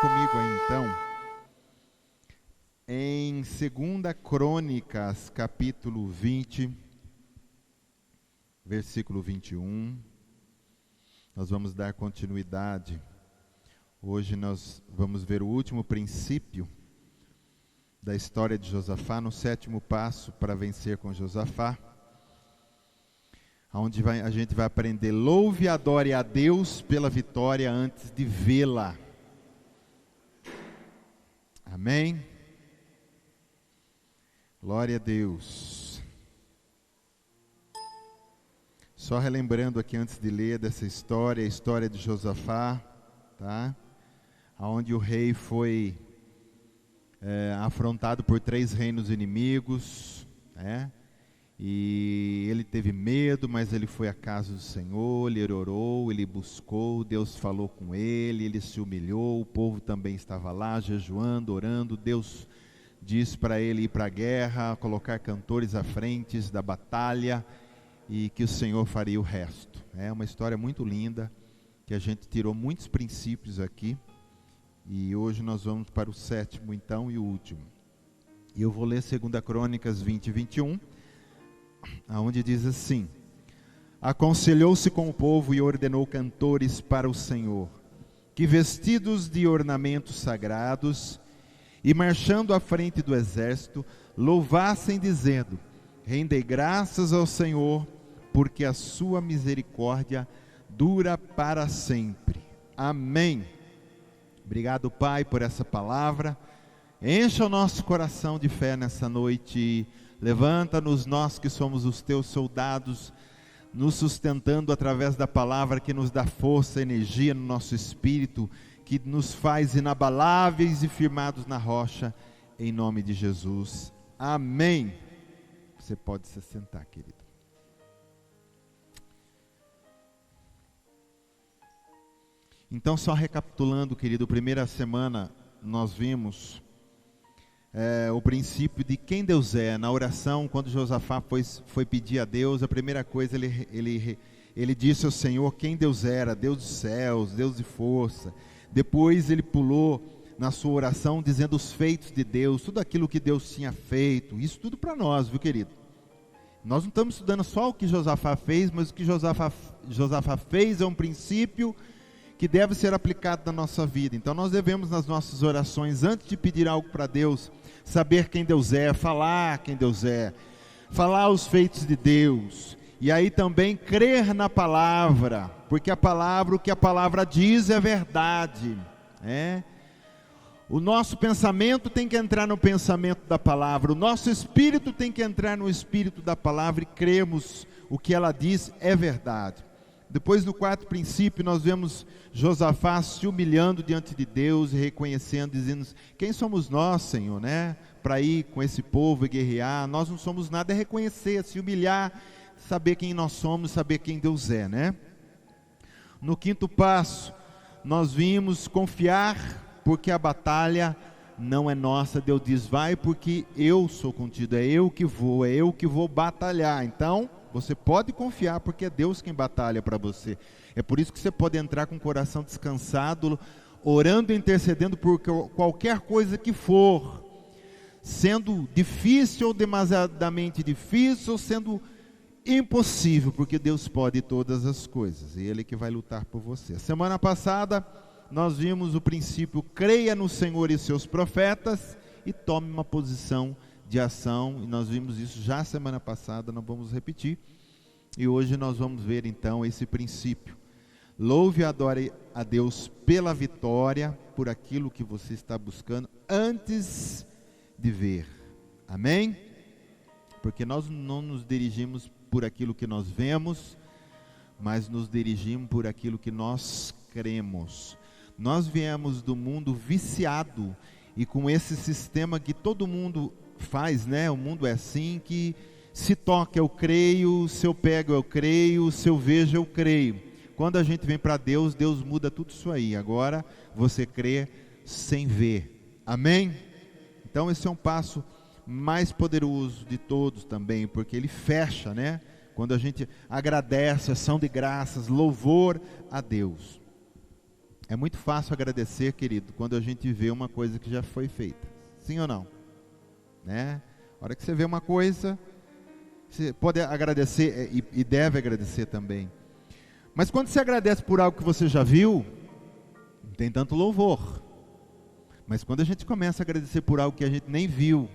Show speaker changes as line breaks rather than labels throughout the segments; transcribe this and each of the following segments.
comigo aí então em 2 Crônicas, capítulo 20, versículo 21. Nós vamos dar continuidade. Hoje nós vamos ver o último princípio da história de Josafá, no 7º passo para vencer com Josafá, onde a gente vai aprender: louve e adore a Deus pela vitória antes de vê-la. Amém? Glória a Deus. Só relembrando aqui antes de ler dessa história, a história de Josafá, tá? Onde o rei foi afrontado por 3 reinos inimigos, né? E ele teve medo, mas ele foi à casa do Senhor, ele orou, ele buscou, Deus falou com ele, ele se humilhou, o povo também estava lá, jejuando, orando. Deus disse para ele ir para a guerra, colocar cantores à frente da batalha, e que o Senhor faria o resto. É uma história muito linda, que a gente tirou muitos princípios aqui, e hoje nós vamos para o 7º então e o último. E eu vou ler 2 Crônicas 20 e 21, onde diz assim: aconselhou-se com o povo e ordenou cantores para o Senhor, que vestidos de ornamentos sagrados e marchando à frente do exército, louvassem dizendo: rendei graças ao Senhor, porque a sua misericórdia dura para sempre. Amém. Obrigado, Pai, por essa palavra. Encha o nosso coração de fé nessa noite. Levanta-nos, nós que somos os teus soldados, nos sustentando através da palavra que nos dá força, energia no nosso espírito, que nos faz inabaláveis e firmados na rocha, em nome de Jesus. Amém. Você pode se sentar, querido. Então, só recapitulando, querido, primeira semana nós vimos o princípio de quem Deus é. Na oração, quando Josafá foi pedir a Deus, a primeira coisa ele disse ao Senhor quem Deus era: Deus dos céus, Deus de força. Depois ele pulou na sua oração dizendo os feitos de Deus, tudo aquilo que Deus tinha feito. Isso tudo para nós, viu, querido? Nós não estamos estudando só o que Josafá fez, mas o que Josafá fez é um princípio que deve ser aplicado na nossa vida. Então nós devemos, nas nossas orações, antes de pedir algo para Deus, saber quem Deus é, falar quem Deus é, falar os feitos de Deus, e aí também crer na palavra, porque a palavra, o que a palavra diz é verdade. O nosso pensamento tem que entrar no pensamento da palavra, o nosso espírito tem que entrar no espírito da palavra, e cremos o que ela diz é verdade. Depois, no 4º princípio, nós vemos Josafá se humilhando diante de Deus e reconhecendo, dizendo: quem somos nós, Senhor, para ir com esse povo e guerrear? Nós não somos nada. É reconhecer, se humilhar, saber quem nós somos, saber quem Deus é, No 5º passo, nós vimos confiar, porque a batalha não é nossa. Deus diz: vai, porque eu sou contigo, é eu que vou batalhar. Então você pode confiar, porque é Deus quem batalha para você. É por isso que você pode entrar com o coração descansado, orando e intercedendo por qualquer coisa que for, sendo difícil ou demasiadamente difícil, ou sendo impossível, porque Deus pode todas as coisas, e Ele que vai lutar por você. A semana passada nós vimos o princípio: creia no Senhor e seus profetas, e tome uma posição de ação, e nós vimos isso já semana passada, não vamos repetir, e hoje nós vamos ver então esse princípio: louve e adore a Deus pela vitória, por aquilo que você está buscando antes de ver. Amém? Porque nós não nos dirigimos por aquilo que nós vemos, mas nos dirigimos por aquilo que nós cremos. Nós viemos do mundo viciado, e com esse sistema que todo mundo faz, o mundo é assim, que se toca eu creio, se eu pego eu creio, se eu vejo eu creio. Quando a gente vem para Deus, Deus muda tudo isso aí. Agora você crê sem ver. Amém? Então esse é um passo mais poderoso de todos também, porque ele fecha, quando a gente agradece, ação de graças, louvor a Deus. É muito fácil agradecer, querido, quando a gente vê uma coisa que já foi feita. Sim ou não? Né? A hora que você vê uma coisa, você pode agradecer e deve agradecer também. Mas quando você agradece por algo que você já viu, não tem tanto louvor. Mas quando a gente começa a agradecer por algo que a gente nem viu,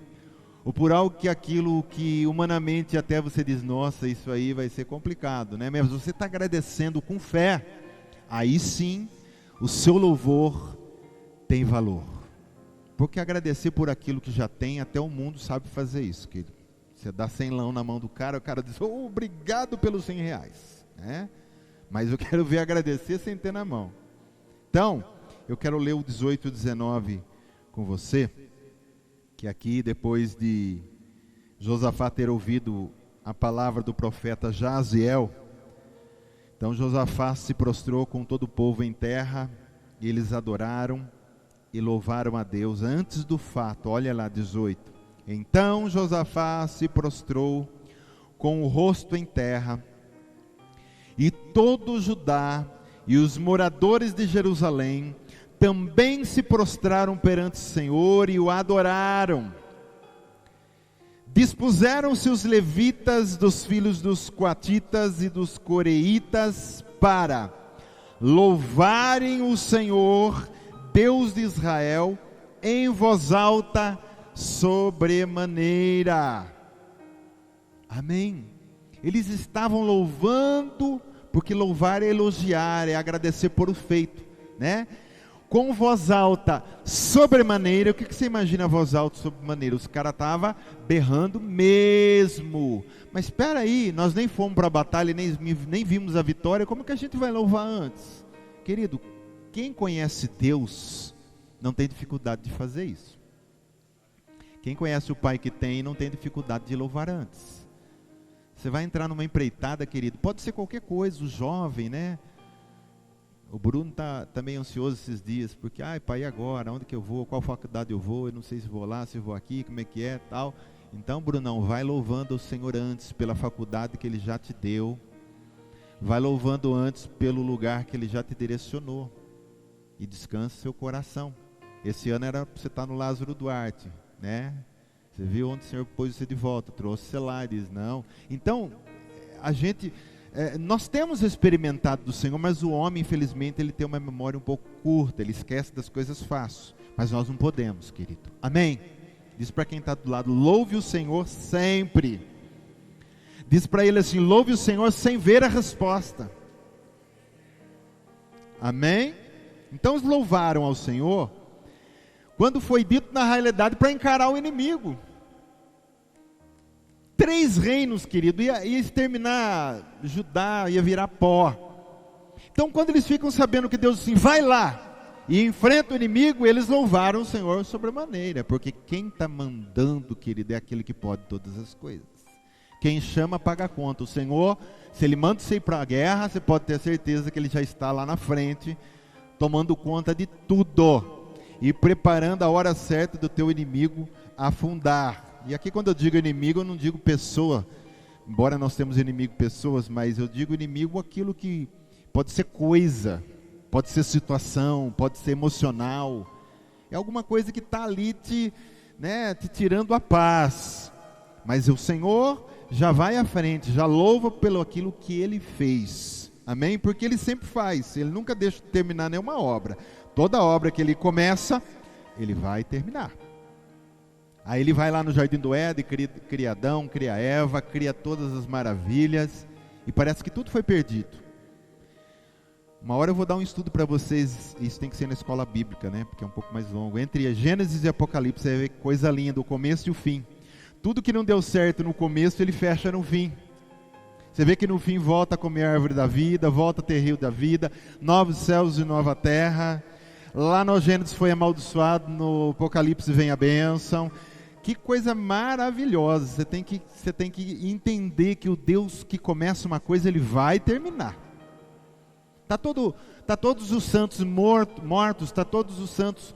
ou por algo que aquilo que humanamente até você diz, nossa, isso aí vai ser complicado, né? Mas você está agradecendo com fé, aí sim o seu louvor tem valor. Porque agradecer por aquilo que já tem, até o mundo sabe fazer isso, querido. Você dá 100 lão na mão do cara, o cara diz, oh, obrigado pelos 100 reais, né? Mas eu quero ver agradecer sem ter na mão. Então, eu quero ler o 18 e 19 com você, que aqui depois de Josafá ter ouvido a palavra do profeta Jaziel, então Josafá se prostrou com todo o povo em terra, e eles adoraram e louvaram a Deus antes do fato. Olha lá, 18. Então Josafá se prostrou com o rosto em terra, e todo Judá e os moradores de Jerusalém também se prostraram perante o Senhor e o adoraram. Dispuseram-se os levitas dos filhos dos coatitas e dos coreitas para louvarem o Senhor, Deus de Israel, em voz alta sobremaneira. Amém. Eles estavam louvando, porque louvar é elogiar, é agradecer por o feito, né? Com voz alta sobremaneira. O que você imagina voz alta sobremaneira? Os caras estavam berrando mesmo. Mas espera aí, nós nem fomos para a batalha, nem vimos a vitória, como que a gente vai louvar antes? Querido, quem conhece Deus não tem dificuldade de fazer isso. Quem conhece o Pai que tem, não tem dificuldade de louvar antes. Você vai entrar numa empreitada, querido, pode ser qualquer coisa, o jovem, né? O Bruno está meio ansioso esses dias, porque, pai, e agora? Onde que eu vou? Qual faculdade eu vou? Eu não sei se vou lá, se vou aqui, como é que é, tal. Então, Brunão, vai louvando o Senhor antes pela faculdade que Ele já te deu. Vai louvando antes pelo lugar que Ele já te direcionou. E descansa seu coração. Esse ano era para você estar no Lázaro Duarte, né? Você viu onde o Senhor pôs você de volta, trouxe você lá, diz não. Então, nós temos experimentado do Senhor, mas o homem, infelizmente, ele tem uma memória um pouco curta, ele esquece das coisas fáceis. Mas nós não podemos, querido. Amém? Diz para quem está do lado, louve o Senhor sempre. Diz para ele assim, louve o Senhor sem ver a resposta. Amém? Então eles louvaram ao Senhor, quando foi dito na realidade para encarar o inimigo. 3 reinos, querido, ia exterminar Judá, ia virar pó. Então quando eles ficam sabendo que Deus assim, vai lá e enfrenta o inimigo, eles louvaram o Senhor sobremaneira, porque quem está mandando, querido, é aquele que pode todas as coisas. Quem chama paga a conta. O Senhor, se Ele manda você ir para a guerra, você pode ter certeza que Ele já está lá na frente, tomando conta de tudo e preparando a hora certa do teu inimigo afundar. E aqui quando eu digo inimigo, eu não digo pessoa, embora nós temos inimigo pessoas, mas eu digo inimigo aquilo que pode ser coisa, pode ser situação, pode ser emocional, é alguma coisa que está ali te tirando a paz. Mas o Senhor já vai à frente, já louva pelo aquilo que Ele fez, amém? Porque Ele sempre faz, Ele nunca deixa de terminar nenhuma obra. Toda obra que Ele começa, Ele vai terminar. Aí Ele vai lá no Jardim do Éden, cria Adão, cria Eva, cria todas as maravilhas, e parece que tudo foi perdido. Uma hora eu vou dar um estudo para vocês, isso tem que ser na escola bíblica, né? Porque é um pouco mais longo. Entre Gênesis e Apocalipse, você vai ver que coisa linda, o começo e o fim. Tudo que não deu certo no começo, Ele fecha no fim. Você vê que no fim volta a comer a árvore da vida, volta a ter rio da vida, novos céus e nova terra. Lá no Gênesis foi amaldiçoado, no Apocalipse vem a bênção. Que coisa maravilhosa. Você tem que entender que o Deus que começa uma coisa, Ele vai terminar. Tá todos os santos mortos, está todos os santos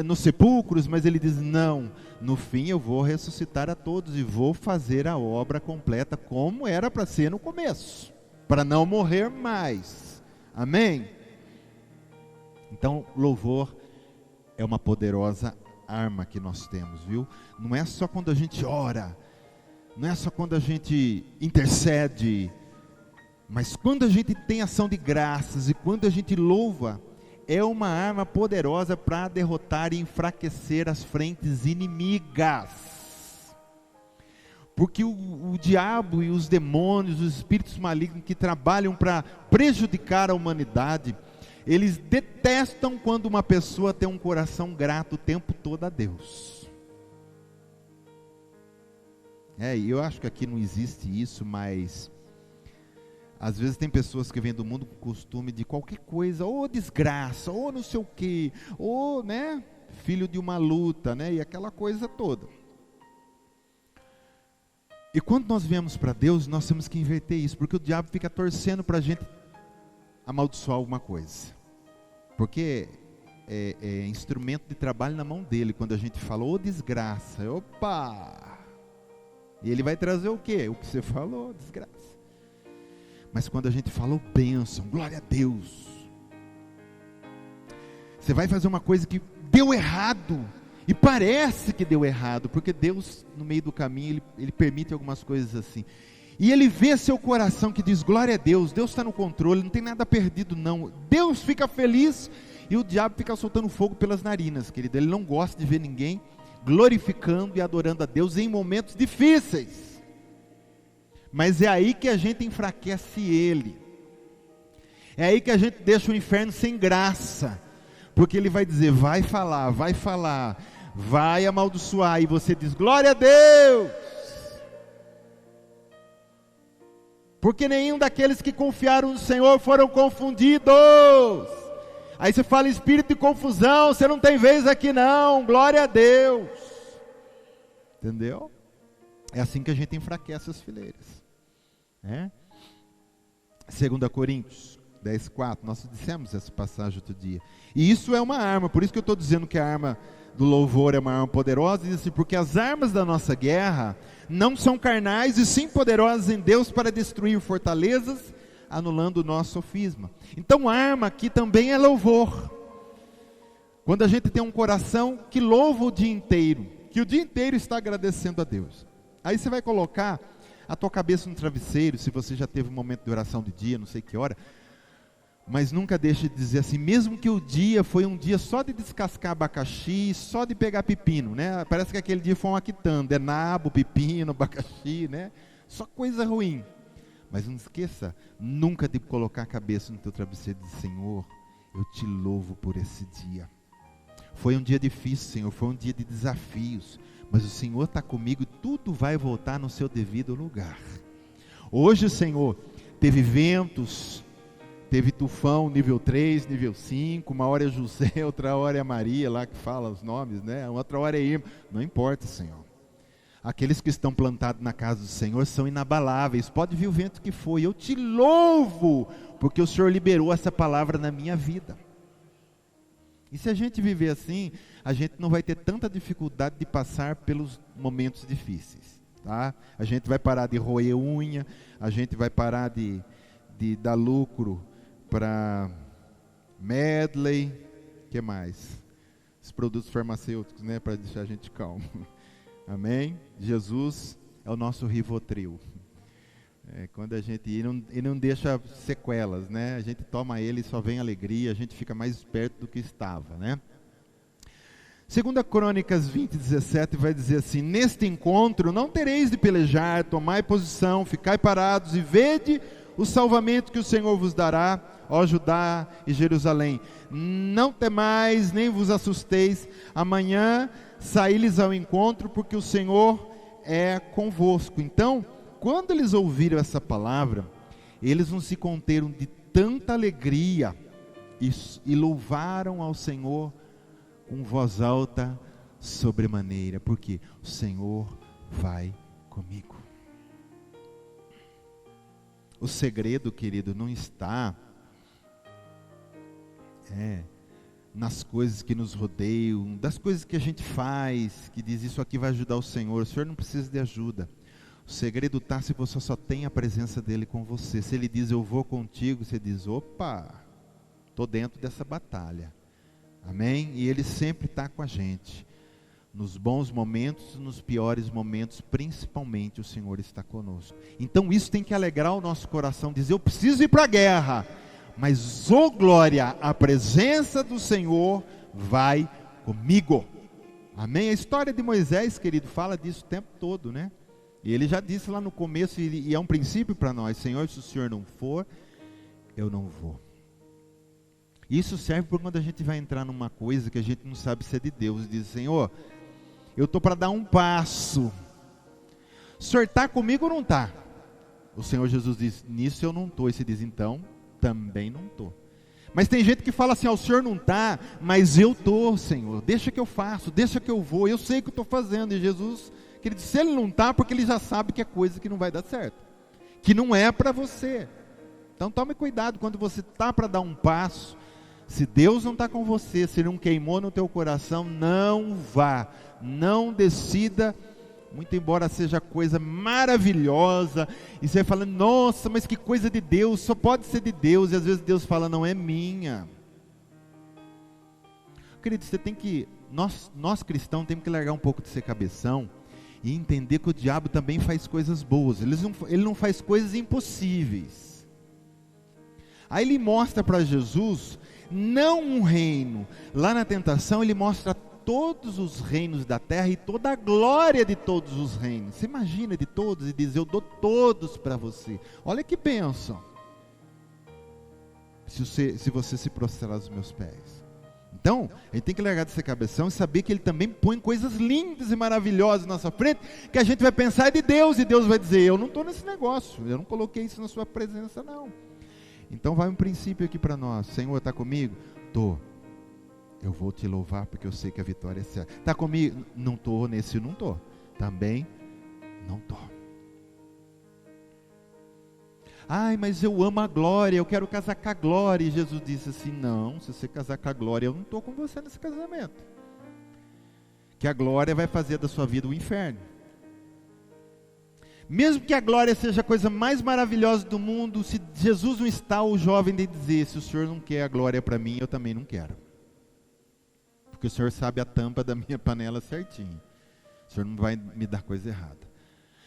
nos sepulcros, mas Ele diz, não, no fim eu vou ressuscitar a todos e vou fazer a obra completa como era para ser no começo, para não morrer mais. Amém? Então, louvor é uma poderosa arma que nós temos, viu? Não é só quando a gente ora, não é só quando a gente intercede, mas quando a gente tem ação de graças e quando a gente louva, é uma arma poderosa para derrotar e enfraquecer as frentes inimigas. Porque o diabo e os demônios, os espíritos malignos que trabalham para prejudicar a humanidade, eles detestam quando uma pessoa tem um coração grato o tempo todo a Deus. E eu acho que aqui não existe isso, mas às vezes tem pessoas que vêm do mundo com o costume de qualquer coisa, ou desgraça, ou não sei o quê, ou, né, filho de uma luta, né, e aquela coisa toda. E quando nós viemos para Deus, nós temos que inverter isso, porque o diabo fica torcendo para a gente amaldiçoar alguma coisa. Porque é instrumento de trabalho na mão dele, quando a gente fala, ô desgraça, opa! E ele vai trazer o quê? O que você falou, desgraça. Mas quando a gente fala, bênção, glória a Deus, você vai fazer uma coisa que deu errado, e parece que deu errado, porque Deus no meio do caminho, Ele permite algumas coisas assim, e Ele vê seu coração que diz, glória a Deus, Deus está no controle, não tem nada perdido não, Deus fica feliz, e o diabo fica soltando fogo pelas narinas, querido. Ele não gosta de ver ninguém glorificando e adorando a Deus em momentos difíceis. Mas é aí que a gente enfraquece ele. É aí que a gente deixa o inferno sem graça. Porque ele vai dizer, vai falar, vai amaldiçoar. E você diz, glória a Deus. Porque nenhum daqueles que confiaram no Senhor foram confundidos. Aí você fala, espírito de confusão, você não tem vez aqui não, glória a Deus. Entendeu? É assim que a gente enfraquece as fileiras. 2 Coríntios 10:4, nós dissemos essa passagem outro dia. E isso é uma arma, por isso que eu estou dizendo que a arma do louvor é uma arma poderosa. Diz assim, porque as armas da nossa guerra não são carnais, e sim poderosas em Deus para destruir fortalezas, anulando o nosso sofisma. Então a arma aqui também é louvor. Quando a gente tem um coração que louva o dia inteiro, que o dia inteiro está agradecendo a Deus. Aí você vai colocar a tua cabeça no travesseiro, se você já teve um momento de oração de dia, não sei que hora, mas nunca deixe de dizer assim, mesmo que o dia foi um dia só de descascar abacaxi, só de pegar pepino, né? Parece que aquele dia foi uma quitanda, nabo, pepino, abacaxi, né? Só coisa ruim. Mas não esqueça nunca de colocar a cabeça no teu travesseiro e dizer, Senhor, eu te louvo por esse dia. Foi um dia difícil, Senhor, foi um dia de desafios, mas o Senhor está comigo e tudo vai voltar no seu devido lugar. Hoje, Senhor, teve ventos, teve tufão nível 3, nível 5, uma hora é José, outra hora é Maria, lá que fala os nomes, né? Outra hora é Irma, não importa, Senhor. Aqueles que estão plantados na casa do Senhor são inabaláveis, pode vir o vento que for, eu te louvo, porque o Senhor liberou essa palavra na minha vida. E se a gente viver assim, a gente não vai ter tanta dificuldade de passar pelos momentos difíceis, tá? A gente vai parar de roer unha, a gente vai parar de dar lucro para Medley, que mais? Os produtos farmacêuticos, né, para deixar a gente calmo. Amém? Jesus é o nosso Rivotril. Quando a gente ele não deixa sequelas, né? A gente toma ele e só vem alegria, a gente fica mais esperto do que estava, né? 2 Crônicas 20:17 vai dizer assim, neste encontro não tereis de pelejar, tomai posição, ficai parados e vede o salvamento que o Senhor vos dará, ó Judá e Jerusalém. Não temais, nem vos assusteis, amanhã saí-lhes ao encontro, porque o Senhor é convosco. Então, quando eles ouviram essa palavra, eles não se conteram de tanta alegria e louvaram ao Senhor com voz alta sobremaneira, porque o Senhor vai comigo. O segredo, querido, não está nas coisas que nos rodeiam, das coisas que a gente faz, que diz isso aqui vai ajudar o Senhor. O Senhor não precisa de ajuda. O segredo está se você só tem a presença dele com você. Se ele diz eu vou contigo, você diz, opa, estou dentro dessa batalha. Amém? E Ele sempre está com a gente. Nos bons momentos, nos piores momentos, principalmente o Senhor está conosco. Então isso tem que alegrar o nosso coração, dizer: eu preciso ir para a guerra, mas, ô glória, a presença do Senhor vai comigo. Amém? A história de Moisés, querido, fala disso o tempo todo, né? E ele já disse lá no começo, e é um princípio para nós: Senhor, se o Senhor não for, eu não vou. Isso serve para quando a gente vai entrar numa coisa que a gente não sabe se é de Deus, e diz: Senhor, eu estou para dar um passo, o Senhor está comigo ou não está? O Senhor Jesus diz: nisso eu não estou. E você diz: então, também não estou. Mas tem gente que fala assim: o Senhor não está, mas eu estou, Senhor, deixa que eu faço, deixa que eu vou, eu sei o que eu estou fazendo. E Jesus, que ele diz, se ele não está, porque ele já sabe que é coisa que não vai dar certo, que não é para você. Então tome cuidado quando você está para dar um passo. Se Deus não está com você, se Ele não queimou no teu coração, não vá, não decida, muito embora seja coisa maravilhosa, e você fala: nossa, mas que coisa de Deus, só pode ser de Deus, e às vezes Deus fala: não é minha. Querido, você tem que, nós cristãos temos que largar um pouco de ser cabeção, e entender que o diabo também faz coisas boas, ele não faz coisas impossíveis. Aí ele mostra para Jesus, não um reino, lá na tentação ele mostra todos os reinos da terra e toda a glória de todos os reinos. Você imagina de todos e diz: eu dou todos para você. Olha que bênção, se você se prostrar aos meus pés. Então, a gente tem que largar de ser cabeção e saber que Ele também põe coisas lindas e maravilhosas na nossa frente, que a gente vai pensar é de Deus, e Deus vai dizer: eu não estou nesse negócio, eu não coloquei isso na sua presença não. Então vai um princípio aqui para nós: Senhor, está comigo? Estou. Eu vou te louvar porque eu sei que a vitória é certa. Está comigo? Não estou, nesse não estou. Também não estou. Ai, mas eu amo a glória, eu quero casar com a glória. E Jesus disse assim: não, se você casar com a glória, eu não estou com você nesse casamento. Que a glória vai fazer da sua vida o inferno. Mesmo que a glória seja a coisa mais maravilhosa do mundo, se Jesus não está, o jovem de dizer: se o Senhor não quer a glória para mim, eu também não quero. Porque o Senhor sabe a tampa da minha panela certinho. O Senhor não vai me dar coisa errada.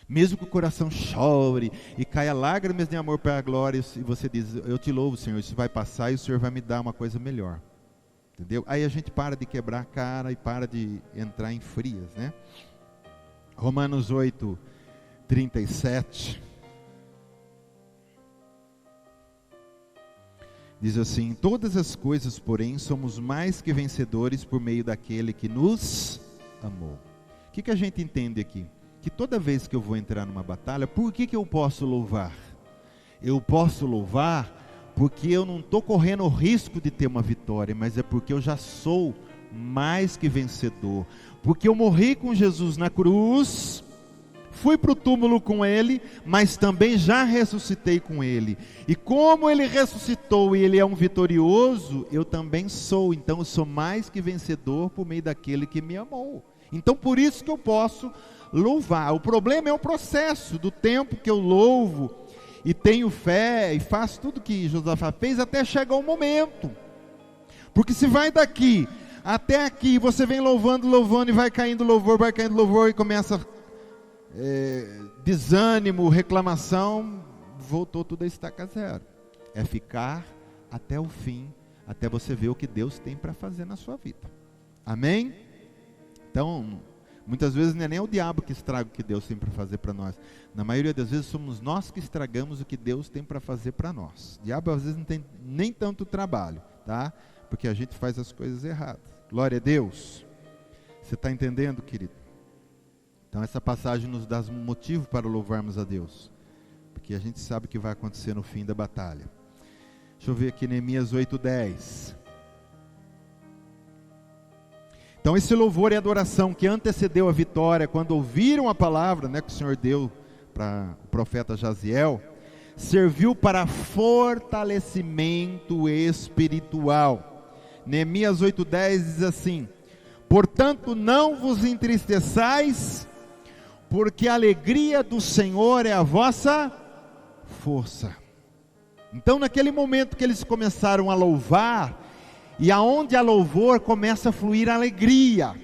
Mesmo que o coração chore e caia lágrimas de amor para a glória, e você diz: eu te louvo, Senhor, isso vai passar e o Senhor vai me dar uma coisa melhor. Entendeu? Aí a gente para de quebrar a cara e para de entrar em frias, né? Romanos 8, 37 diz assim: todas as coisas, porém, somos mais que vencedores por meio daquele que nos amou. O que a gente entende aqui? Que toda vez que eu vou entrar numa batalha, por que eu posso louvar? Eu posso louvar porque eu não estou correndo o risco de ter uma vitória, mas é porque eu já sou mais que vencedor, porque eu morri com Jesus na cruz, fui para o túmulo com Ele, mas também já ressuscitei com Ele, e como Ele ressuscitou e Ele é um vitorioso, eu também sou. Então eu sou mais que vencedor por meio daquele que me amou. Então por isso que eu posso louvar. O problema é o processo do tempo que eu louvo e tenho fé e faço tudo que Josafá fez até chegar o momento. Porque se vai daqui até aqui, você vem louvando, louvando, e vai caindo louvor e começa desânimo, reclamação, voltou tudo a estaca zero. É ficar até o fim, até você ver o que Deus tem para fazer na sua vida. Amém? Então, muitas vezes não é nem o diabo que estraga o que Deus tem para fazer para nós. Na maioria das vezes somos nós que estragamos o que Deus tem para fazer para nós. O diabo às vezes não tem nem tanto trabalho, tá? Porque a gente faz as coisas erradas. Glória a Deus. Você está entendendo, querido? Então essa passagem nos dá motivo para louvarmos a Deus, porque a gente sabe o que vai acontecer no fim da batalha. Deixa eu ver aqui, Neemias 8:10. Então esse louvor e adoração que antecedeu a vitória, quando ouviram a palavra, né, que o Senhor deu para o profeta Jaziel, serviu para fortalecimento espiritual. Neemias 8:10 diz assim: portanto não vos entristeçais, porque a alegria do Senhor é a vossa força. Então naquele momento que eles começaram a louvar, E aonde há louvor, começa a fluir alegria.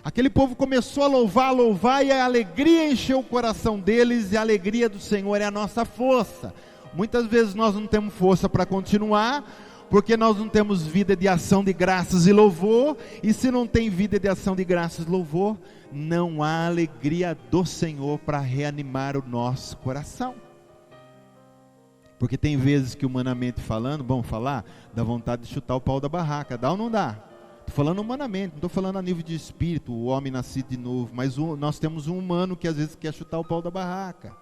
Aquele povo começou a louvar, e a alegria encheu o coração deles, e a alegria do Senhor é a nossa força. Muitas vezes nós não temos força para continuar, porque nós não temos vida de ação de graças e louvor, e se não tem vida de ação de graças e louvor, não há alegria do Senhor para reanimar o nosso coração. Porque tem vezes que humanamente falando, vamos falar, dá vontade de chutar o pau da barraca, dá ou não dá? Estou falando humanamente, não estou falando a nível de espírito, o homem nascido de novo, mas nós temos um humano que às vezes quer chutar o pau da barraca.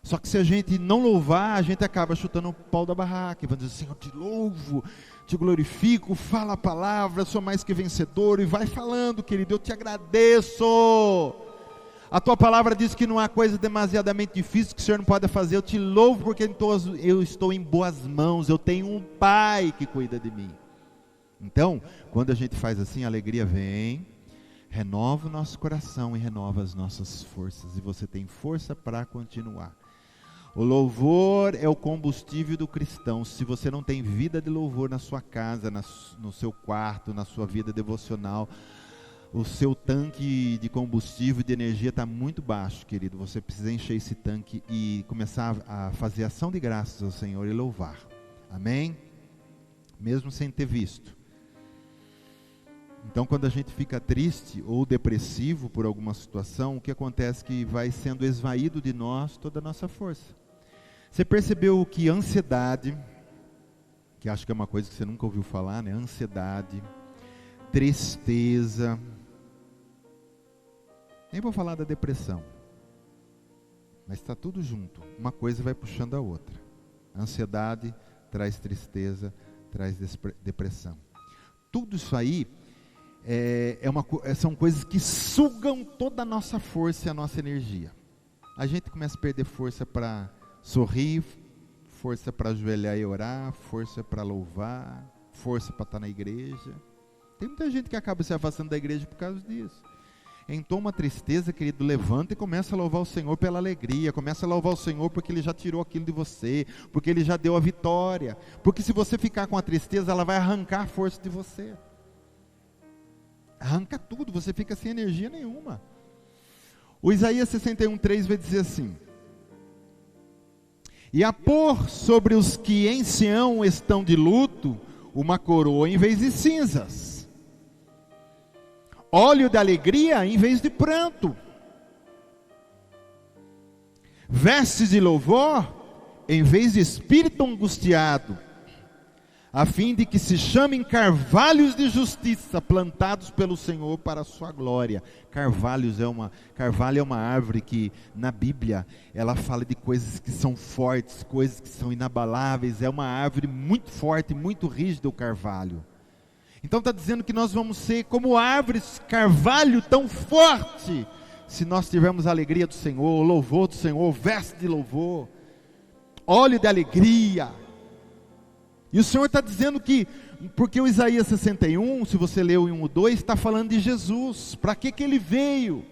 Só que se a gente não louvar, a gente acaba chutando o pau da barraca, e vai dizer: Senhor, te louvo, te glorifico, fala a palavra, sou mais que vencedor, e vai falando, querido, eu te agradeço. A tua palavra diz que não há coisa demasiadamente difícil que o Senhor não pode fazer. Eu te louvo porque eu estou em boas mãos, eu tenho um Pai que cuida de mim. Então, quando a gente faz assim, a alegria vem, renova o nosso coração e renova as nossas forças, e você tem força para continuar. O louvor é o combustível do cristão. Se você não tem vida de louvor na sua casa, no seu quarto, na sua vida devocional, o seu tanque de combustível, de energia está muito baixo, querido. Você precisa encher esse tanque e começar a fazer ação de graças ao Senhor e louvar. Amém? Mesmo sem ter visto. Então, quando a gente fica triste ou depressivo por alguma situação, o que acontece é que vai sendo esvaído de nós toda a nossa força. Você percebeu que ansiedade, que acho que é uma coisa que você nunca ouviu falar, né? Ansiedade, tristeza, nem vou falar da depressão, mas está tudo junto, uma coisa vai puxando a outra. A ansiedade traz tristeza, traz depressão. Tudo isso aí são coisas que sugam toda a nossa força e a nossa energia. A gente começa a perder força para sorrir, força para ajoelhar e orar, força para louvar, força para estar na igreja. Tem muita gente que acaba se afastando da igreja por causa disso. Então, uma tristeza, querido, levanta e começa a louvar o Senhor pela alegria, começa a louvar o Senhor porque Ele já tirou aquilo de você, porque Ele já deu a vitória, porque se você ficar com a tristeza, ela vai arrancar a força de você, arranca tudo, você fica sem energia nenhuma. O Isaías 61:3 vai dizer assim: e a pôr sobre os que em Sião estão de luto, uma coroa em vez de cinzas, óleo de alegria em vez de pranto, vestes de louvor em vez de espírito angustiado, a fim de que se chamem carvalhos de justiça, plantados pelo Senhor para a sua glória. Carvalho é uma árvore que na Bíblia ela fala de coisas que são fortes, coisas que são inabaláveis. É uma árvore muito forte, muito rígida o carvalho. Então está dizendo que nós vamos ser como árvores, carvalho tão forte, se nós tivermos a alegria do Senhor, o louvor do Senhor, veste de louvor, óleo de alegria. E o Senhor está dizendo que, porque o Isaías 61, se você leu em 1 ou 2, está falando de Jesus. Para que Ele veio?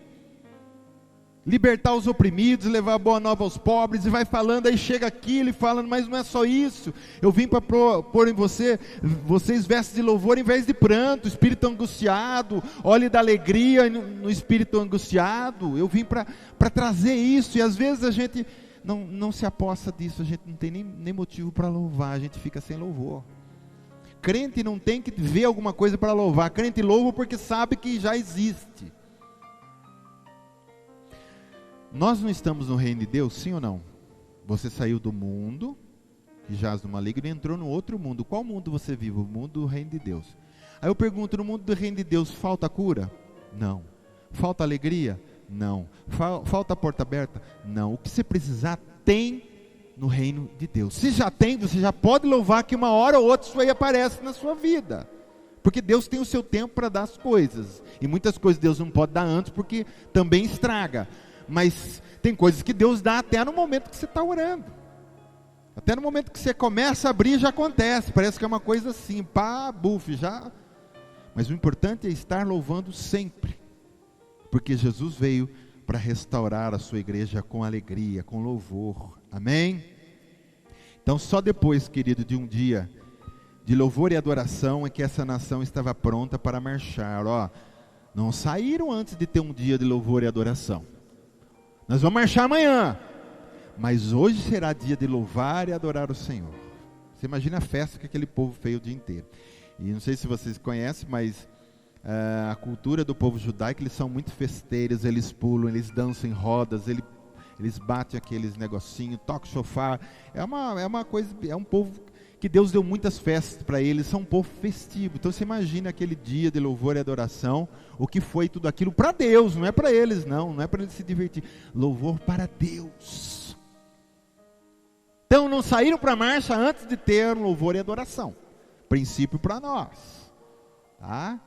Libertar os oprimidos, levar a boa nova aos pobres, e vai falando, aí chega aqui, ele fala, mas não é só isso, eu vim para pôr em vocês vestes de louvor em vez de pranto, espírito angustiado, óleo da alegria no espírito angustiado. Eu vim para trazer isso, e às vezes a gente não se aposta disso, a gente não tem nem motivo para louvar, a gente fica sem louvor. Crente não tem que ver alguma coisa para louvar, crente louva porque sabe que já existe. Nós não estamos no reino de Deus, sim ou não? Você saiu do mundo, que jaz no maligno, e entrou no outro mundo. Qual mundo você vive? O mundo do reino de Deus. Aí eu pergunto, no mundo do reino de Deus, falta cura? Não. Falta alegria? Não. Falta porta aberta? Não. O que você precisar, tem no reino de Deus. Se já tem, você já pode louvar que uma hora ou outra isso aí aparece na sua vida. Porque Deus tem o seu tempo para dar as coisas. E muitas coisas Deus não pode dar antes, porque também estraga. Mas tem coisas que Deus dá até no momento que você está orando. Até no momento que você começa a abrir, já acontece. Parece que é uma coisa assim, pá, buf, já. Mas o importante é estar louvando sempre. Porque Jesus veio para restaurar a sua igreja com alegria, com louvor. Amém? Então só depois, querido, de um dia de louvor e adoração é que essa nação estava pronta para marchar. Ó, não saíram antes de ter um dia de louvor e adoração. Nós vamos marchar amanhã, mas hoje será dia de louvar e adorar o Senhor. Você imagina a festa que aquele povo fez o dia inteiro. E não sei se vocês conhecem, mas a cultura do povo judaico, eles são muito festeiros, eles pulam, eles dançam em rodas, eles batem aqueles negocinhos, tocam chofar. É uma coisa, é um povo que Deus deu muitas festas para eles, são um povo festivo. Então você imagina aquele dia de louvor e adoração, o que foi tudo aquilo para Deus, não é para eles não é para eles se divertir. Louvor para Deus. Então não saíram para a marcha antes de ter louvor e adoração. Princípio para nós, tá?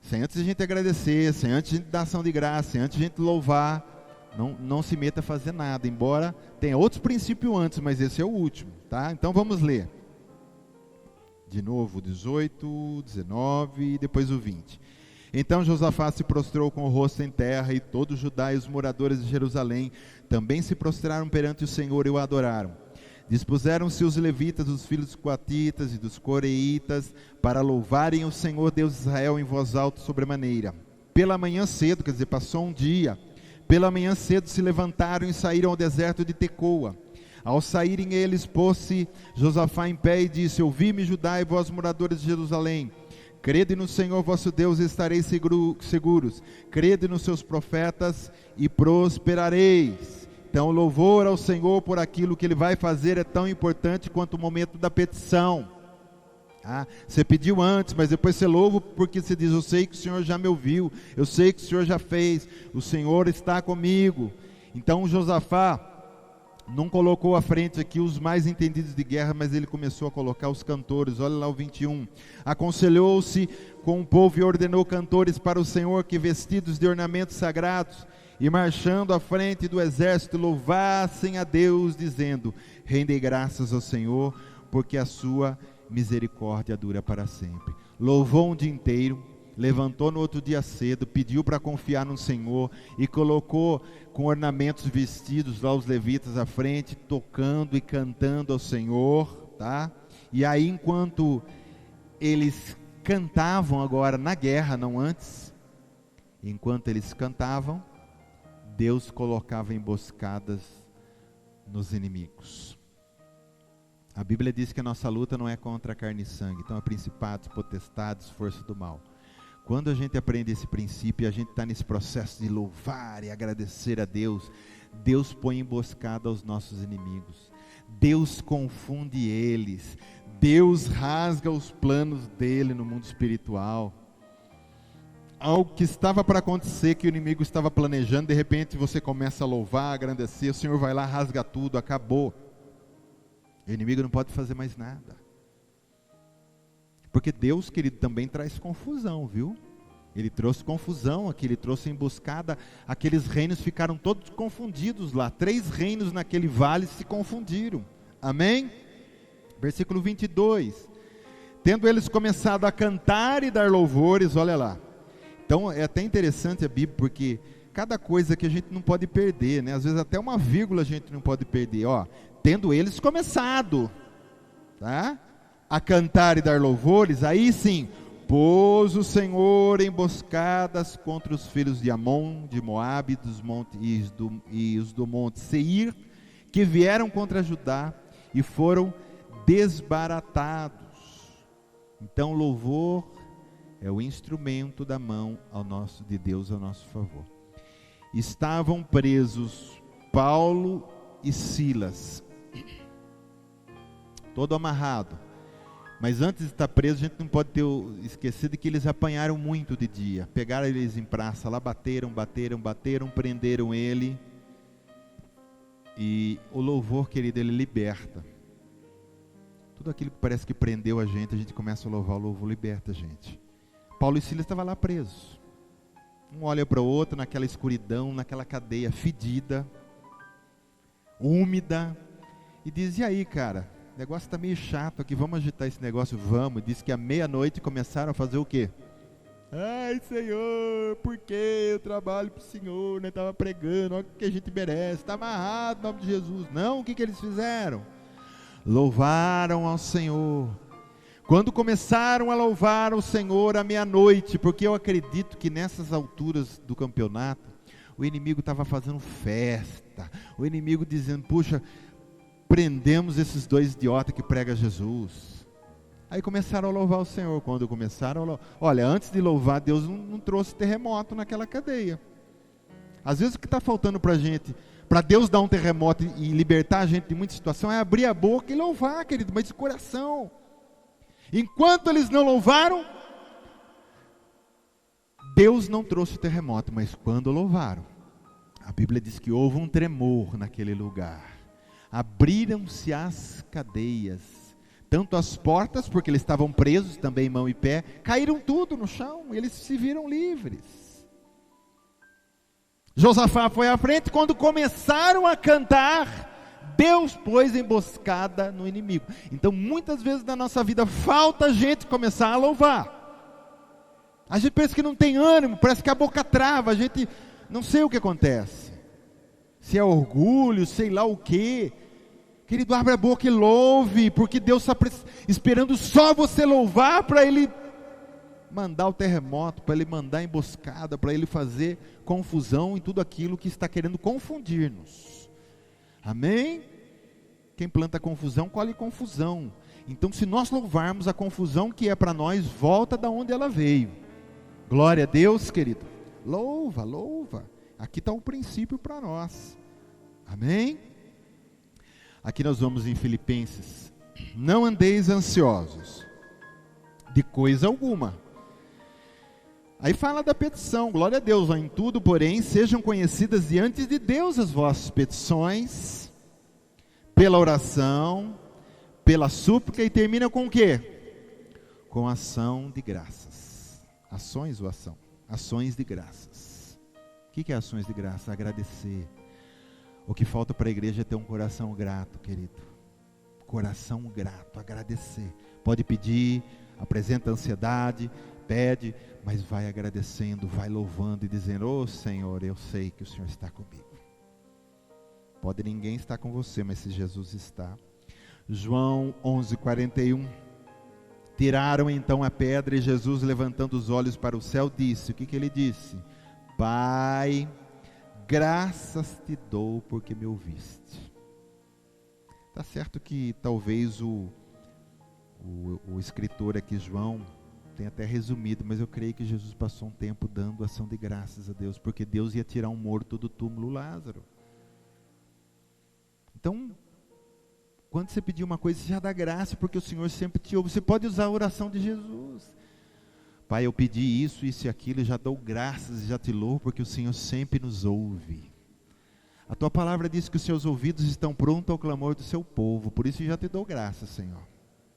Sem antes a gente agradecer, sem antes a gente dar ação de graça, sem antes a gente louvar, não se meta a fazer nada, embora tenha outros princípios antes, mas esse é o último, tá? Então vamos ler. De novo, 18, 19 e depois o 20. Então Josafá se prostrou com o rosto em terra, e todos os Judá e os moradores de Jerusalém também se prostraram perante o Senhor e o adoraram. Dispuseram-se os levitas, os filhos dos coatitas e dos coreitas, para louvarem o Senhor Deus de Israel em voz alta sobremaneira. Pela manhã cedo, quer dizer, passou um dia, pela manhã cedo se levantaram e saíram ao deserto de Tecoa. Ao saírem eles, pôs-se Josafá em pé e disse: ouvi-me, Judá e vós moradores de Jerusalém. Crede no Senhor vosso Deus e estareis seguros. Crede nos seus profetas e prosperareis. Então, o louvor ao Senhor por aquilo que Ele vai fazer é tão importante quanto o momento da petição. Você pediu antes, mas depois você louva porque você diz: eu sei que o Senhor já me ouviu, eu sei que o Senhor já fez, o Senhor está comigo. Então, Josafá não colocou à frente aqui os mais entendidos de guerra, mas ele começou a colocar os cantores. Olha lá o 21. Aconselhou-se com o povo e ordenou cantores para o Senhor que, vestidos de ornamentos sagrados, e marchando à frente do exército, louvassem a Deus, dizendo: rendei graças ao Senhor, porque a sua misericórdia dura para sempre. Louvou um dia inteiro, levantou no outro dia cedo, pediu para confiar no Senhor, e colocou com ornamentos vestidos lá os levitas à frente, tocando e cantando ao Senhor, tá? E aí, enquanto eles cantavam agora na guerra, não antes, enquanto eles cantavam, Deus colocava emboscadas nos inimigos. A Bíblia diz que a nossa luta não é contra carne e sangue, então é principados, potestades, força do mal. Quando a gente aprende esse princípio e a gente está nesse processo de louvar e agradecer a Deus, Deus põe emboscada aos nossos inimigos, Deus confunde eles, Deus rasga os planos dele no mundo espiritual. Algo que estava para acontecer, que o inimigo estava planejando, de repente você começa a louvar, agradecer, o Senhor vai lá, rasga tudo, acabou. O inimigo não pode fazer mais nada. Porque Deus, querido, também traz confusão, viu? Ele trouxe confusão aqui, ele trouxe emboscada, aqueles reinos ficaram todos confundidos lá, 3 reinos naquele vale se confundiram, amém? Versículo 22, tendo eles começado a cantar e dar louvores, olha lá, então é até interessante a Bíblia, porque cada coisa que a gente não pode perder, né? Às vezes até uma vírgula a gente não pode perder, ó, tendo eles começado, tá? A cantar e dar louvores, aí sim, pôs o Senhor emboscadas contra os filhos de Amon, de Moabe, dos montes e os do monte Seir, que vieram contra Judá e foram desbaratados. Então louvor é o instrumento da mão de Deus ao nosso favor. Estavam presos Paulo e Silas, todo amarrado. Mas antes de estar preso, a gente não pode ter esquecido que eles apanharam muito de dia. Pegaram eles em praça lá, bateram, prenderam ele. E o louvor, querido, ele liberta. Tudo aquilo que parece que prendeu a gente começa a louvar, o louvor liberta a gente. Paulo e Silas estavam lá presos. Um olha para o outro naquela escuridão, naquela cadeia fedida, úmida, e diz: e aí, cara? O negócio está meio chato aqui, vamos agitar esse negócio? Vamos. Diz que à meia-noite começaram a fazer o quê? Ai, Senhor, por que eu trabalho para o Senhor? Né? Estava pregando, olha o que a gente merece, está amarrado em nome de Jesus. Não, o que eles fizeram? louvaram ao Senhor. Quando começaram a louvar o Senhor à meia-noite, porque eu acredito que nessas alturas do campeonato, o inimigo estava fazendo festa, o inimigo dizendo, puxa, prendemos esses dois idiotas que pregam Jesus. Aí começaram a louvar o Senhor. Quando começaram a louvar, olha, antes de louvar, Deus não trouxe terremoto naquela cadeia. Às vezes o que está faltando para a gente, para Deus dar um terremoto e libertar a gente de muita situação, é abrir a boca e louvar, querido, mas de coração. Enquanto eles não louvaram, Deus não trouxe o terremoto, mas quando louvaram, a Bíblia diz que houve um tremor naquele lugar. Abriram-se as cadeias, tanto as portas, porque eles estavam presos, também mão e pé, caíram tudo no chão, e eles se viram livres. Josafá foi à frente. Quando começaram a cantar, Deus pôs emboscada no inimigo. Então muitas vezes na nossa vida falta a gente começar a louvar. A gente pensa que não tem ânimo, parece que a boca trava, a gente não sei o que acontece. Se é orgulho, sei lá o que. Querido, abre a boca e louve, porque Deus está esperando só você louvar para Ele mandar o terremoto, para Ele mandar a emboscada, para Ele fazer confusão em tudo aquilo que está querendo confundir-nos. Amém? Quem planta confusão, colhe confusão. Então se nós louvarmos, a confusão que é para nós, volta da onde ela veio. Glória a Deus, querido. Louva, louva. Aqui está o princípio para nós. Amém? Aqui nós vamos em Filipenses. Não andeis ansiosos de coisa alguma. Aí fala da petição, glória a Deus, em tudo, porém, sejam conhecidas diante de Deus as vossas petições, pela oração, pela súplica, e termina com o quê? Com ação de graças. Ações ou ação? Ações de graças. O que é ações de graça? Agradecer. O que falta para a igreja é ter um coração grato, querido. Coração grato, agradecer. Pode pedir, apresenta ansiedade, pede, mas vai agradecendo, vai louvando e dizendo, ô Senhor, eu sei que o Senhor está comigo. Pode ninguém estar com você, mas se Jesus está. João 11:41. Tiraram então a pedra, e Jesus, levantando os olhos para o céu, disse, o que ele disse? Pai, graças te dou porque me ouviste. Está certo que talvez o escritor aqui, João, tem até resumido, mas eu creio que Jesus passou um tempo dando ação de graças a Deus, porque Deus ia tirar um morto do túmulo, Lázaro. Então, quando você pedir uma coisa, você já dá graça, porque o Senhor sempre te ouve. Você pode usar a oração de Jesus. Pai, eu pedi isso, isso e aquilo, e já dou graças e já te louvo, porque o Senhor sempre nos ouve. A tua palavra diz que os seus ouvidos estão prontos ao clamor do seu povo, por isso eu já te dou graças, Senhor,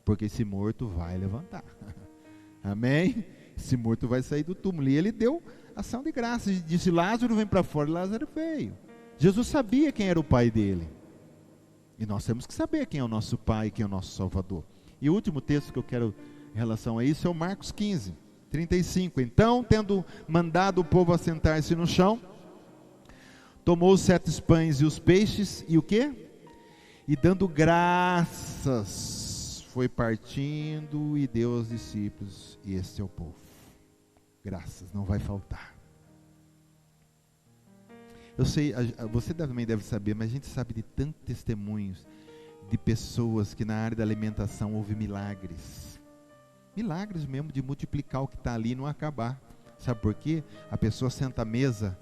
porque esse morto vai levantar. Amém? Esse morto vai sair do túmulo. E ele deu ação de graças, disse, Lázaro vem para fora, e Lázaro veio. Jesus sabia quem era o pai dele. E nós temos que saber quem é o nosso pai, quem é o nosso salvador. E o último texto que eu quero em relação a isso é o Marcos 15:35. Então, tendo mandado o povo assentar-se no chão, tomou os 7 pães e os peixes, e o quê? E dando graças, foi partindo e deu aos discípulos, e este é o povo. Graças, não vai faltar. Eu sei, você também deve saber, mas a gente sabe de tantos testemunhos de pessoas que na área da alimentação houve milagres. Milagres mesmo de multiplicar o que está ali e não acabar. Sabe por quê? A pessoa senta à mesa,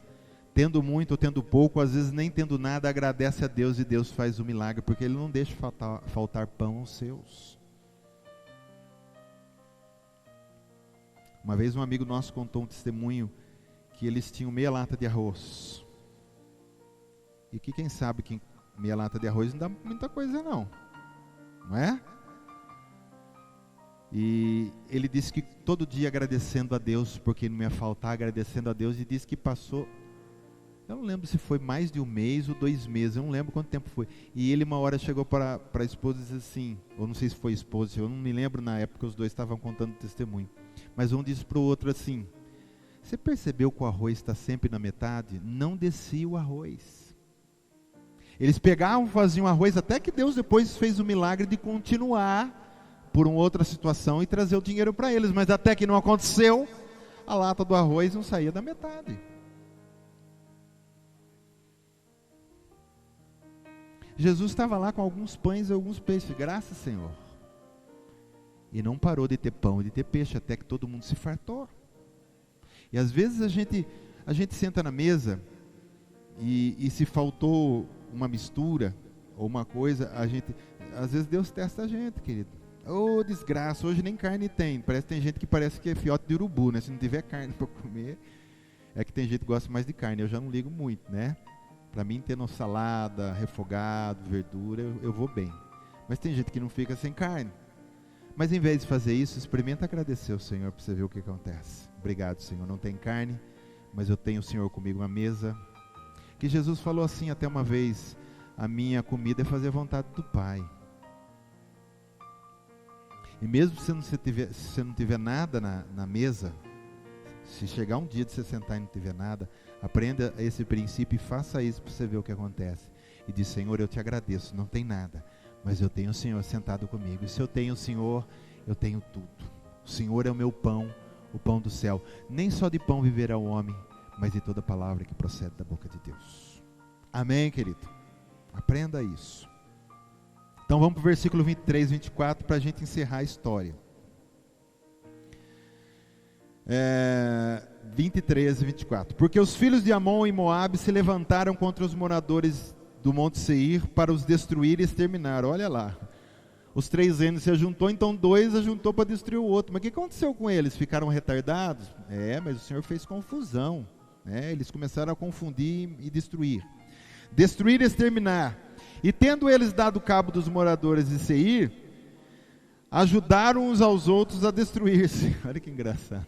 tendo muito ou tendo pouco, às vezes nem tendo nada, agradece a Deus e Deus faz o milagre, porque Ele não deixa faltar pão aos seus. Uma vez um amigo nosso contou um testemunho que eles tinham meia lata de arroz. E que quem sabe que meia lata de arroz não dá muita coisa não é? E ele disse que todo dia agradecendo a Deus, porque não ia faltar, agradecendo a Deus, e disse que passou, eu não lembro se foi mais de 1 mês ou 2 meses, eu não lembro quanto tempo foi. E ele uma hora chegou para a esposa e disse assim, ou não sei se foi esposa, eu não me lembro na época, os dois estavam contando testemunho. Mas um disse para o outro assim, você percebeu que o arroz está sempre na metade? Não descia o arroz. Eles pegavam, faziam arroz, até que Deus depois fez o milagre de continuar por uma outra situação e trazer o dinheiro para eles. Mas até que não aconteceu, a lata do arroz não saía da metade. Jesus estava lá com alguns pães e alguns peixes, graças Senhor. E não parou de ter pão e de ter peixe, até que todo mundo se fartou. E às vezes a gente senta na mesa e se faltou uma mistura ou uma coisa, às vezes Deus testa a gente, querido. Ô, desgraça, hoje nem carne tem. Tem gente que parece que é fiote de urubu, né? Se não tiver carne para comer, é que tem gente que gosta mais de carne. Eu já não ligo muito, né? Para mim, tendo salada, refogado, verdura, eu vou bem. Mas tem gente que não fica sem carne. Mas em vez de fazer isso, experimenta agradecer ao Senhor para você ver o que acontece. Obrigado, Senhor. Não tem carne, mas eu tenho o Senhor comigo na mesa. Que Jesus falou assim até uma vez: a minha comida é fazer a vontade do Pai. E mesmo se você não tiver nada na mesa, se chegar um dia de você sentar e não tiver nada, aprenda esse princípio e faça isso para você ver o que acontece. E diz: Senhor, eu te agradeço, não tem nada, mas eu tenho o Senhor sentado comigo. E se eu tenho o Senhor, eu tenho tudo. O Senhor é o meu pão, o pão do céu. Nem só de pão viverá o homem, mas de toda palavra que procede da boca de Deus. Amém, querido? Aprenda isso. Então vamos para o versículo 23, 24, para a gente encerrar a história. 23 e 24. Porque os filhos de Amon e Moabe se levantaram contra os moradores do Monte Seir para os destruir e exterminar. Olha lá. Os 3 reinos se ajuntou, então 2 ajuntou para destruir o outro. Mas o que aconteceu com eles? Ficaram retardados? Mas o Senhor fez confusão. Eles começaram a confundir e destruir. Destruir e exterminar. E tendo eles dado cabo dos moradores de Seir, ajudaram uns aos outros a destruir-se. Olha que engraçado.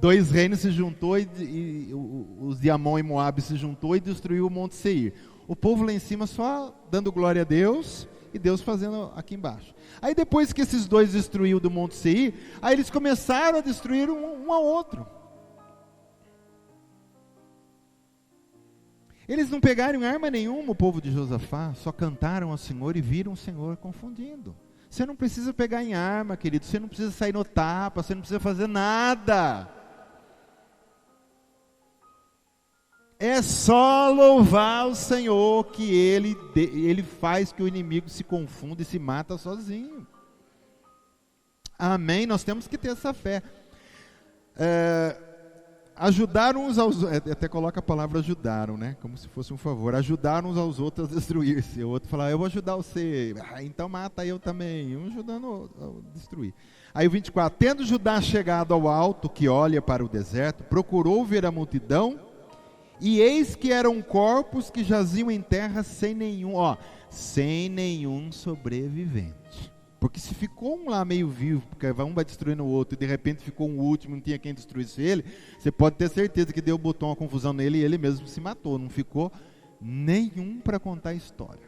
2 reinos se juntou e os de Amon e Moabe se juntou e destruiu o Monte Seir. O povo lá em cima só dando glória a Deus e Deus fazendo aqui embaixo. Aí depois que esses 2 destruiu do Monte Seir, aí eles começaram a destruir um ao outro. Eles não pegaram arma nenhuma, o povo de Josafá, só cantaram ao Senhor e viram o Senhor confundindo. Você não precisa pegar em arma, querido, você não precisa sair no tapa, você não precisa fazer nada. É só louvar o Senhor que Ele faz que o inimigo se confunda e se mata sozinho. Amém? Nós temos que ter essa fé. Ajudaram uns aos outros, até coloca a palavra ajudaram, né? Como se fosse um favor. Ajudaram uns aos outros a destruir-se. O outro fala: eu vou ajudar você. Então mata eu também. Um ajudando a destruir. Aí o 24. Tendo Judá chegado ao alto que olha para o deserto, procurou ver a multidão, e eis que eram corpos que jaziam em terra sem nenhum sobrevivente. Porque se ficou um lá meio vivo, porque um vai destruindo o outro, e de repente ficou um último, não tinha quem destruísse ele, você pode ter certeza que deu botou uma confusão nele e ele mesmo se matou. Não ficou nenhum para contar a história.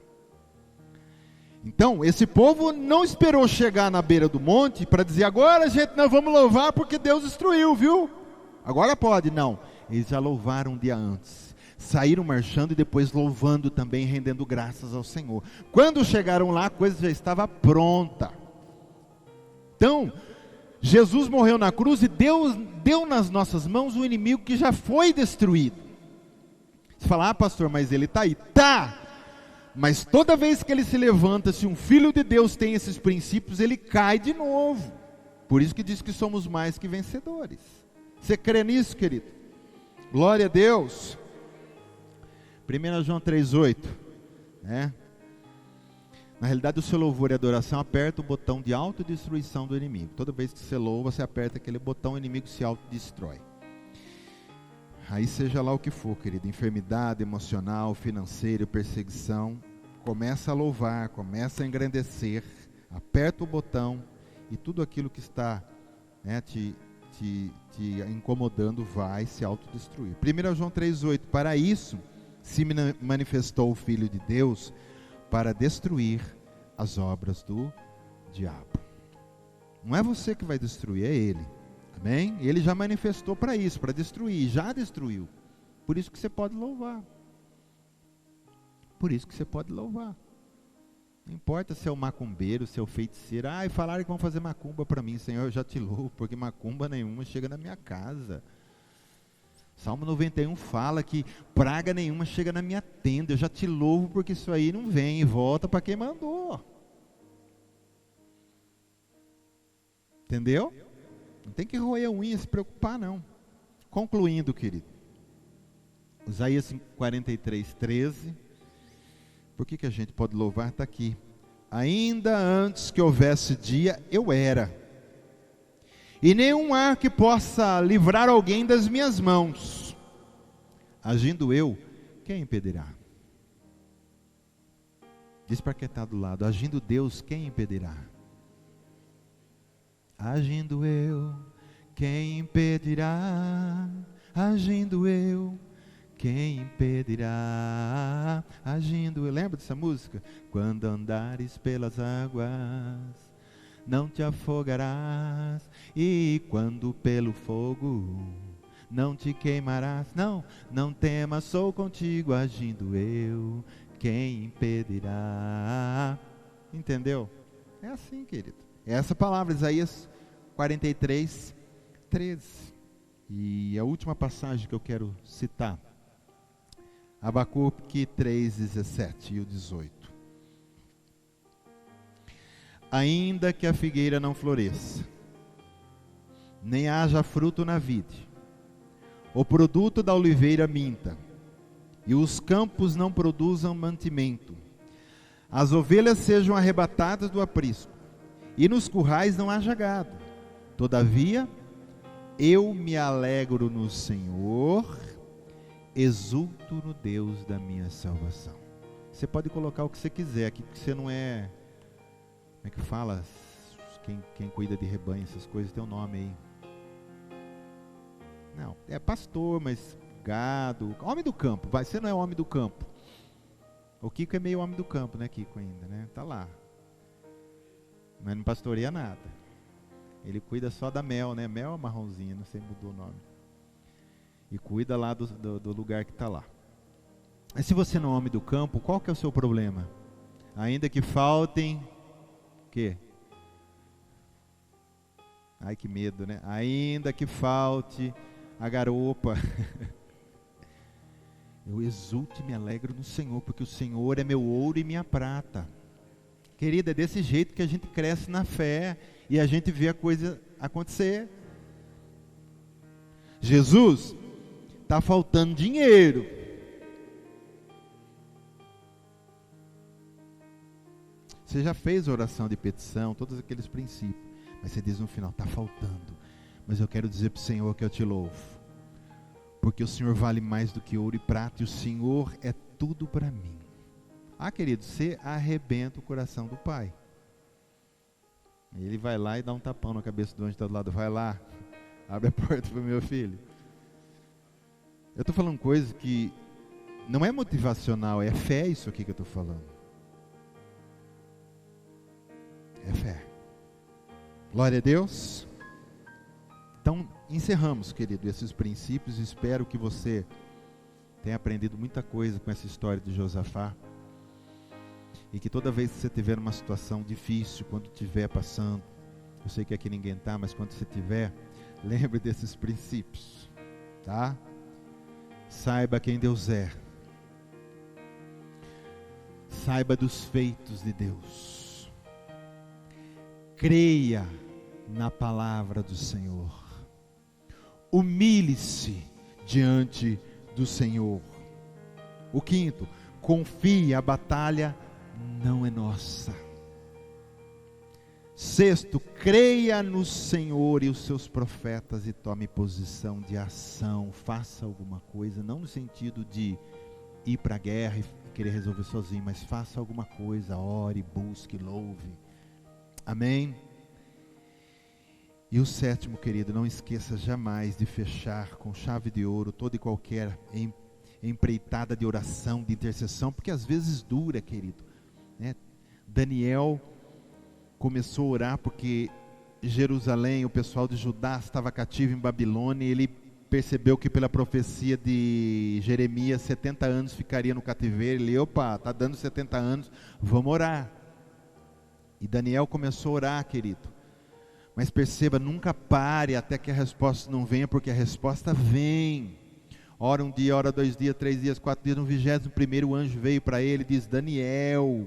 Então, esse povo não esperou chegar na beira do monte para dizer: agora, gente, nós vamos louvar porque Deus destruiu, viu? Agora pode. Não, eles já louvaram um dia antes. Saíram marchando e depois louvando também, rendendo graças ao Senhor. Quando chegaram lá, a coisa já estava pronta. Então, Jesus morreu na cruz e Deus deu nas nossas mãos o inimigo que já foi destruído. Você fala: pastor, mas ele está aí. Tá! Mas toda vez que ele se levanta, se um filho de Deus tem esses princípios, ele cai de novo. Por isso que diz que somos mais que vencedores. Você crê nisso, querido? Glória a Deus. 1 João 3,8, né? Na realidade, o seu louvor e adoração aperta o botão de autodestruição do inimigo. Toda vez que você louva, você aperta aquele botão, o inimigo se autodestrói. Aí seja lá o que for, querido, enfermidade emocional, financeira, perseguição, começa a louvar, começa a engrandecer, aperta o botão e tudo aquilo que está, né, te incomodando vai se autodestruir. 1 João 3,8, para isso se manifestou o Filho de Deus, para destruir as obras do diabo. Não é você que vai destruir, é Ele. Amém? Ele já manifestou para isso, para destruir, já destruiu. Por isso que você pode louvar. Por isso que você pode louvar. Não importa se é o macumbeiro, se é o feiticeiro. E falaram que vão fazer macumba para mim. Senhor, eu já te louvo, porque macumba nenhuma chega na minha casa. Salmo 91 fala que praga nenhuma chega na minha tenda. Eu já te louvo, porque isso aí não vem e volta para quem mandou. Entendeu? Não tem que roer a unha, se preocupar não. Concluindo, querido. Isaías 43, 13. Por que a gente pode louvar? Está aqui. Ainda antes que houvesse dia, eu era. E nenhum ar que possa livrar alguém das minhas mãos. Agindo eu, quem impedirá? Diz para quem está do lado. Agindo Deus, quem impedirá? Agindo eu, quem impedirá? Agindo eu, quem impedirá? Agindo eu. Lembra dessa música? Quando andares pelas águas, não te afogarás. E quando pelo fogo, não te queimarás. Não temas, sou contigo. Agindo eu, quem impedirá? Entendeu? É assim, querido. Essa palavra, Isaías 43, 13. E a última passagem que eu quero citar, Abacuque 3, 17 e o 18. Ainda que a figueira não floresça, nem haja fruto na vide, o produto da oliveira minta, e os campos não produzam mantimento, as ovelhas sejam arrebatadas do aprisco, e nos currais não haja gado, todavia eu me alegro no Senhor, exulto no Deus da minha salvação. Você pode colocar o que você quiser aqui, porque você não é, como é que fala? Quem cuida de rebanho, essas coisas, tem um nome aí. Não, é pastor, mas gado, homem do campo, você não é homem do campo. O Kiko é meio homem do campo, né, Kiko, ainda, né? Tá lá. Mas não pastoreia nada. Ele cuida só da mel, né? Mel é marronzinha, não sei, mudou o nome. E cuida lá do lugar que está lá. Mas se você não é homem do campo, qual que é o seu problema? Ainda que faltem, o quê? Ai, que medo, né? Ainda que falte a garopa. Eu exulto e me alegro no Senhor, porque o Senhor é meu ouro e minha prata. Querida, é desse jeito que a gente cresce na fé e a gente vê a coisa acontecer. Jesus, está faltando dinheiro. Você já fez a oração de petição, todos aqueles princípios, mas você diz no final, está faltando. Mas eu quero dizer para o Senhor que eu te louvo, porque o Senhor vale mais do que ouro e prata, e o Senhor é tudo para mim. Querido, você arrebenta o coração do Pai. Ele vai lá e dá um tapão na cabeça do anjo que está do lado. Vai lá, abre a porta para o meu filho. Eu estou falando coisa que não é motivacional, é fé isso aqui que eu estou falando. É fé. Glória a Deus. Então, encerramos, querido, esses princípios. Espero que você tenha aprendido muita coisa com essa história de Josafá. E que toda vez que você tiver uma situação difícil, quando estiver passando, eu sei que aqui ninguém está, mas quando você tiver, lembre desses princípios, tá? Saiba quem Deus é. Saiba dos feitos de Deus. Creia na palavra do Senhor. Humilhe-se diante do Senhor. O quinto, confie, a batalha não é nossa. Sexto, creia no Senhor e os seus profetas e tome posição de ação, faça alguma coisa, não no sentido de ir para a guerra e querer resolver sozinho, mas faça alguma coisa, ore, busque, louve. Amém? E o sétimo, querido, não esqueça jamais de fechar com chave de ouro toda e qualquer empreitada de oração, de intercessão, porque às vezes dura, querido, né? Daniel começou a orar porque Jerusalém, o pessoal de Judá estava cativo em Babilônia, e ele percebeu que pela profecia de Jeremias, 70 anos ficaria no cativeiro. Ele, opa, está dando 70 anos, vamos orar. E Daniel começou a orar, querido. Mas perceba, nunca pare até que a resposta não venha, porque a resposta vem. Ora um dia, ora 2 dias, 3 dias, 4 dias, no 21º o anjo veio para ele e diz: Daniel,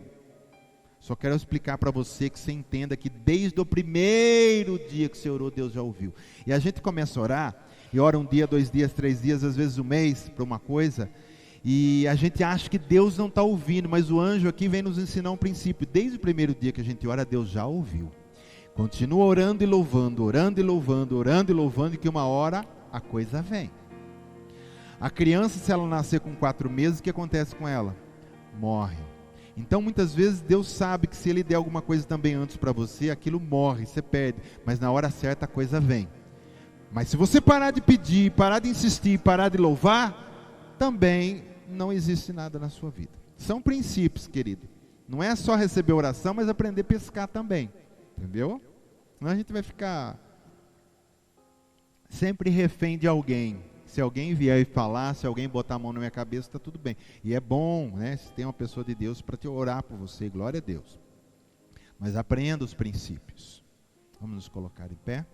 só quero explicar para você que você entenda que desde o primeiro dia que você orou, Deus já ouviu. E a gente começa a orar, e ora um dia, 2 dias, 3 dias, às vezes um mês, para uma coisa, e a gente acha que Deus não está ouvindo, mas o anjo aqui vem nos ensinar um princípio. Desde o primeiro dia que a gente ora, Deus já ouviu. Continua orando e louvando, orando e louvando, orando e louvando, e que uma hora a coisa vem. A criança, se ela nascer com 4 meses, o que acontece com ela? Morre. Então muitas vezes Deus sabe que se Ele der alguma coisa também antes para você, aquilo morre, você perde, mas na hora certa a coisa vem. Mas se você parar de pedir, parar de insistir, parar de louvar, também não existe nada na sua vida. São princípios, querido. Não é só receber oração, mas aprender a pescar também. Entendeu? Senão a gente vai ficar sempre refém de alguém. Se alguém vier e falar, se alguém botar a mão na minha cabeça, está tudo bem. E é bom, né? Se tem uma pessoa de Deus para te orar por você, glória a Deus. Mas aprenda os princípios. Vamos nos colocar em pé.